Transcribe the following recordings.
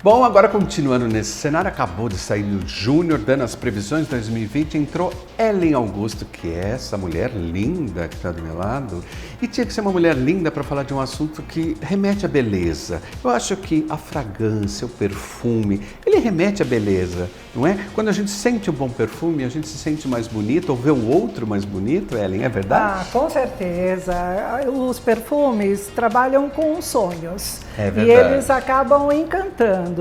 Bom, agora continuando nesse cenário, acabou de sair no Júnior, dando as previsões de 2020, entrou Ellen Augusto, que é essa mulher linda que está do meu lado, e tinha que ser uma mulher linda para falar de um assunto que remete à beleza. Eu acho que a fragrância, o perfume, ele remete à beleza, não é? Quando a gente sente um bom perfume, a gente se sente mais bonito, ou vê o outro mais bonito, Ellen, é verdade? Ah, com certeza. Os perfumes trabalham com sonhos. É e verdade. eles acabam encantando.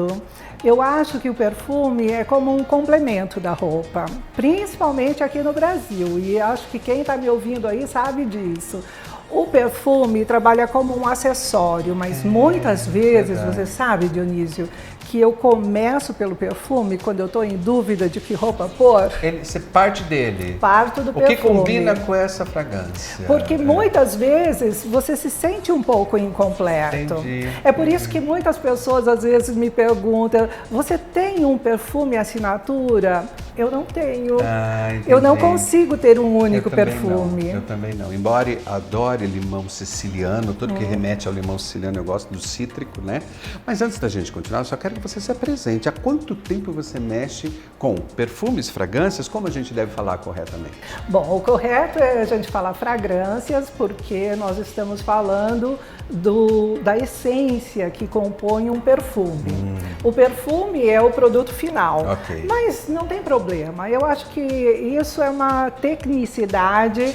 Eu acho que o perfume é como um complemento da roupa, principalmente aqui no Brasil, e acho que quem está me ouvindo aí sabe disso. O perfume trabalha como um acessório, mas muitas vezes, verdade. você sabe, Dionísio, que eu começo pelo perfume quando eu estou em dúvida de que roupa pôr, Você parte dele. parto do O perfume. que combina com essa fragrância? Porque muitas vezes você se sente um pouco incompleto. Entendi. É por isso que muitas pessoas às vezes me perguntam: você tem um perfume assinatura? Eu não tenho. Entendi. Eu não consigo ter um único Eu também perfume. não, eu também não. Embora adore limão siciliano, tudo que remete ao limão siciliano eu gosto do cítrico, né? Mas antes da gente continuar, eu só quero que você se apresente. Há quanto tempo você mexe com perfumes, fragrâncias? Como a gente deve falar corretamente? Bom, o correto é a gente falar fragrâncias, porque nós estamos falando da essência que compõe um perfume. O perfume é o produto final, Ok. mas não tem problema. Eu acho que isso é uma tecnicidade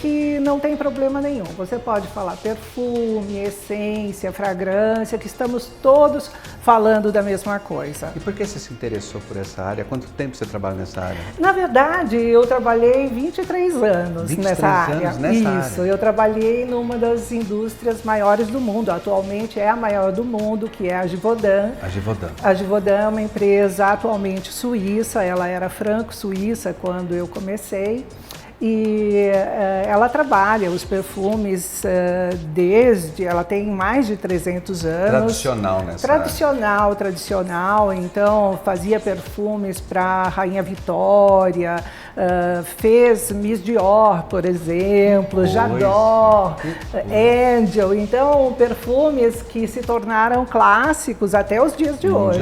que não tem problema nenhum. Você pode falar perfume, essência, fragrância, que estamos todos falando da mesma coisa. E por que você se interessou por essa área? Há quanto tempo você trabalha nessa área? Na verdade, eu trabalhei 23 anos 23 nessa área. anos nessa Isso, área. eu trabalhei numa das indústrias maiores do mundo. Atualmente é a maior do mundo, que é a Givaudan. A Givaudan. A Givaudan é uma empresa atualmente suíça, ela era franco-suíça quando eu comecei. E ela trabalha os perfumes ela tem mais de 300 anos. Tradicional nessa área. Tradicional. Então, fazia perfumes para Rainha Vitória, fez Miss Dior, por exemplo, J'adore, Angel. Então, perfumes que se tornaram clássicos até os dias de hoje.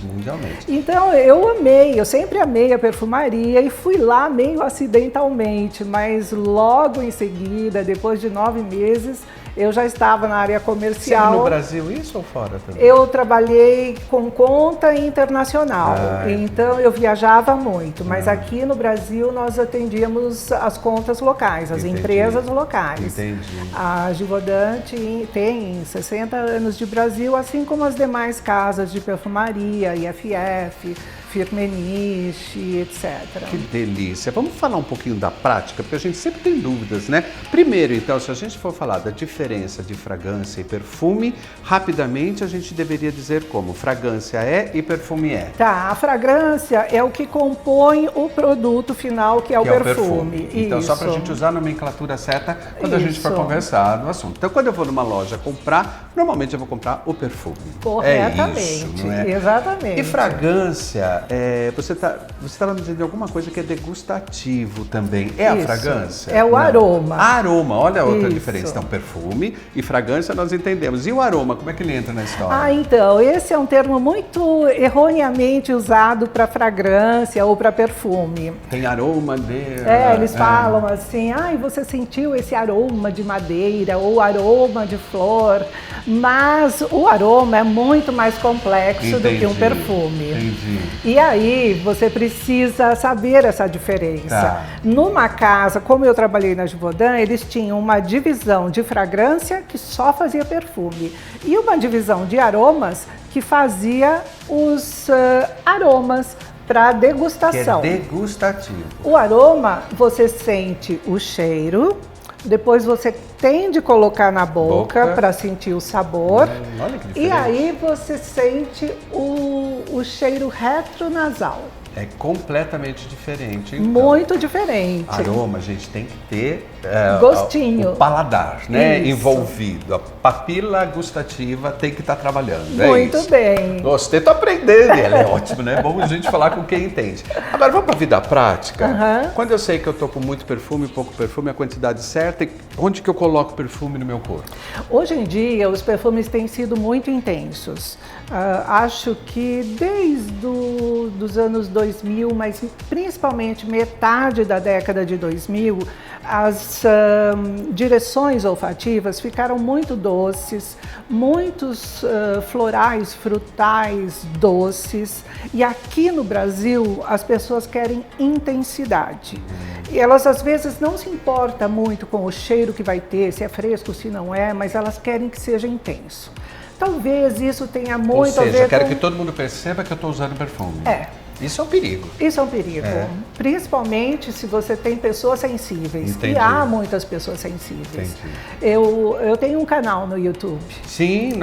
Mundialmente. Então, eu sempre amei a perfumaria e fui lá meio acidentalmente, mas logo em seguida, depois de 9 meses, eu já estava na área comercial. Sempre no Brasil isso ou fora também? Eu trabalhei com conta internacional, então eu viajava muito, mas aqui no Brasil nós atendíamos as contas locais, as empresas locais. Entendi. A Givaudan tem 60 anos de Brasil, assim como as demais casas de perfumaria, IFF, Firmenich, etc. Que delícia. Vamos falar um pouquinho da prática, porque a gente sempre tem dúvidas, né? Primeiro, então, se a gente for falar da diferença de fragrância e perfume, rapidamente a gente deveria dizer como fragrância é e perfume é. Tá, a fragrância é o que compõe o produto final, que é o perfume. Então, Isso. só para a gente usar a nomenclatura certa quando a gente for conversar no assunto. Então, quando eu vou numa loja comprar, normalmente eu vou comprar o perfume. Corretamente, é isso, não é? Exatamente. E fragrância, você estava me dizendo alguma coisa que é degustativo também. É a fragrância? É o Não. aroma. Aroma, olha a outra Isso. diferença. Então, perfume e fragrância nós entendemos. E o aroma, como é que ele entra na história? Então, esse é um termo muito erroneamente usado para fragrância ou para perfume. Tem aroma de... Eles falam assim, você sentiu esse aroma de madeira ou aroma de flor, mas o aroma é muito mais complexo do que um perfume. Entendi. E aí você precisa saber essa diferença. Tá. Numa casa, como eu trabalhei na Givaudan, eles tinham uma divisão de fragrância que só fazia perfume e uma divisão de aromas que fazia os aromas para degustação. Que é degustativo. O aroma, você sente o cheiro, depois você tem de colocar na boca para sentir o sabor. Olha que E diferente. aí você sente o cheiro retronasal. É completamente diferente. Então. Muito diferente. Aroma, a gente tem que ter gostinho. O paladar, né? Isso. Envolvido. A papila gustativa tem que estar trabalhando. Muito bem. Gostei, tô aprendendo. Ela é ótimo, né? É bom a gente falar com quem entende. Agora vamos para a vida prática. Quando eu sei que eu tô com muito perfume, pouco perfume, a quantidade certa, onde que eu coloco perfume no meu corpo? Hoje em dia, os perfumes têm sido muito intensos. Acho que desde os anos 2000, mas principalmente metade da década de 2000, as direções olfativas ficaram muito doces, muitos florais, frutais doces. E aqui no Brasil, as pessoas querem intensidade. E elas às vezes não se importam muito com o cheiro que vai ter, se é fresco, se não é, mas elas querem que seja intenso. Talvez isso tenha muito a ver com... Ou seja, quero que todo mundo perceba que eu estou usando perfume. Isso é um perigo. Isso é um perigo, principalmente se você tem pessoas sensíveis. Entendi. E há muitas pessoas sensíveis. Entendi. Eu tenho um canal no YouTube. Sim,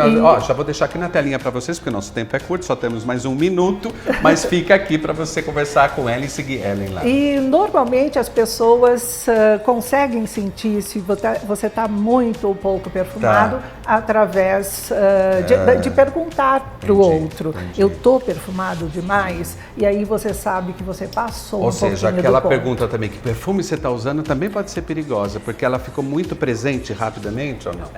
já vou deixar aqui na telinha para vocês, porque o nosso tempo é curto, só temos mais 1 minuto, mas fica aqui para você conversar com ela e seguir Ellen lá. E normalmente as pessoas conseguem sentir se você está muito ou pouco perfumado através de perguntar para o outro. Entendi. Eu estou perfumado demais? E aí você sabe que você passou um pouquinho do ponto. Ou seja, aquela pergunta também, que perfume você está usando, também pode ser perigosa, porque ela ficou muito presente rapidamente ou não?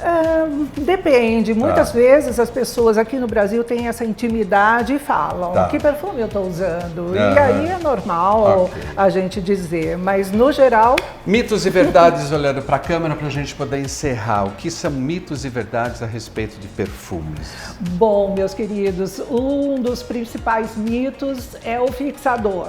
Depende. Muitas vezes as pessoas aqui no Brasil têm essa intimidade e falam que perfume eu estou usando. E aí é normal a gente dizer, mas no geral... Mitos e verdades, olhando para a câmera para a gente poder encerrar. O que são mitos e verdades a respeito de perfumes? Bom, meus queridos, um dos principais mitos é o fixador.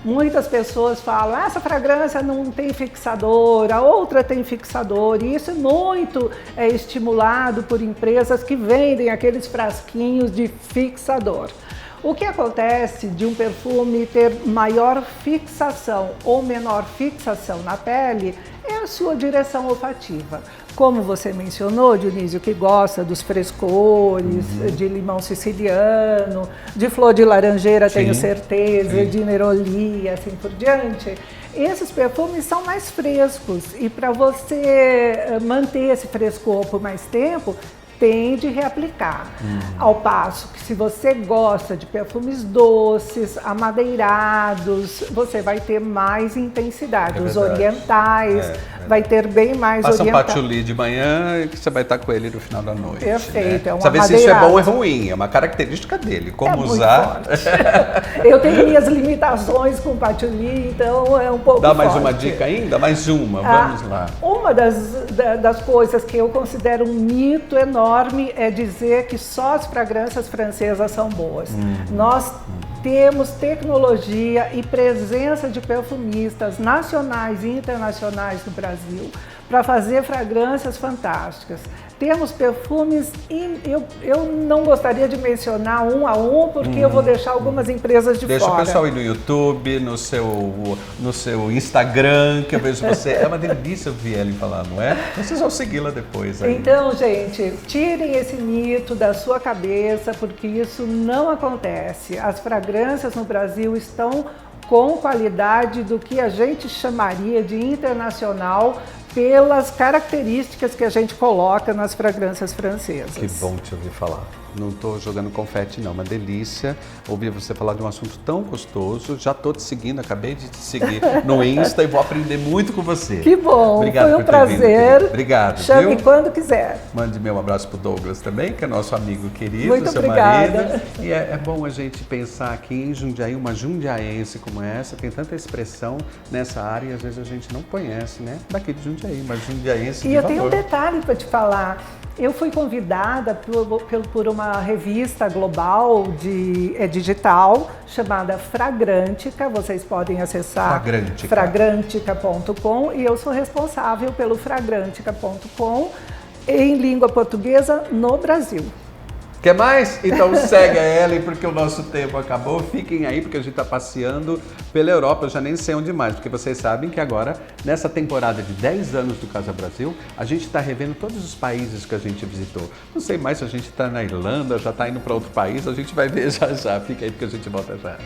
Muitas pessoas falam, essa fragrância não tem fixador, a outra tem fixador, e isso é muito estimulado por empresas que vendem aqueles frasquinhos de fixador. O que acontece de um perfume ter maior fixação ou menor fixação na pele é a sua direção olfativa. Como você mencionou, Dionísio, que gosta dos frescores, de limão siciliano, de flor de laranjeira, tenho certeza, de neroli, assim por diante. Esses perfumes são mais frescos e para você manter esse frescor por mais tempo, tem de reaplicar. Ao passo que se você gosta de perfumes doces, amadeirados, você vai ter mais intensidade. Os orientais vai ter bem mais orientais. Passa um patchouli de manhã que você vai estar com ele no final da noite. Perfeito, né? é um saber se isso é bom ou é ruim, é uma característica dele. Como usar. Eu tenho minhas limitações com patchouli, então é um pouco Dá mais forte. uma dica ainda? Mais uma, vamos lá. Uma das coisas que eu considero um mito enorme é dizer que só as fragrâncias francesas são boas. Nós temos tecnologia e presença de perfumistas nacionais e internacionais no Brasil para fazer fragrâncias fantásticas. Temos perfumes, eu não gostaria de mencionar um a um, porque eu vou deixar algumas empresas de fora. Deixa o pessoal ir no YouTube, no seu Instagram, que eu vejo você. É uma delícia ouvir Ellen falar, não é? Vocês vão segui-la depois. Aí. Então, gente, tirem esse mito da sua cabeça, porque isso não acontece. As fragrâncias no Brasil estão com qualidade do que a gente chamaria de internacional, pelas características que a gente coloca nas fragrâncias francesas. Que bom te ouvir falar. Não estou jogando confete não, uma delícia ouvir você falar de um assunto tão gostoso. Já estou te seguindo, acabei de te seguir no Insta e vou aprender muito com você. Que bom, obrigado foi um prazer. Obrigado. Chame quando quiser. Mande meu abraço para o Douglas também, que é nosso amigo querido, muito seu obrigada. marido. E é bom a gente pensar aqui em Jundiaí, uma jundiaense como essa, tem tanta expressão nessa área e às vezes a gente não conhece, né? Daqui de Jundiaí, mas jundiaense de E eu valor. tenho um detalhe para te falar. Eu fui convidada por uma revista global digital chamada Fragrantica. Vocês podem acessar fragrantica.com e eu sou responsável pelo fragrantica.com em língua portuguesa no Brasil. Quer mais? Então segue a Ellen, porque o nosso tempo acabou. Fiquem aí, porque a gente está passeando pela Europa. Eu já nem sei onde mais, porque vocês sabem que agora, nessa temporada de 10 anos do Casa Brasil, a gente está revendo todos os países que a gente visitou. Não sei mais se a gente está na Irlanda, já está indo para outro país, a gente vai ver já já. Fica aí, porque a gente volta já.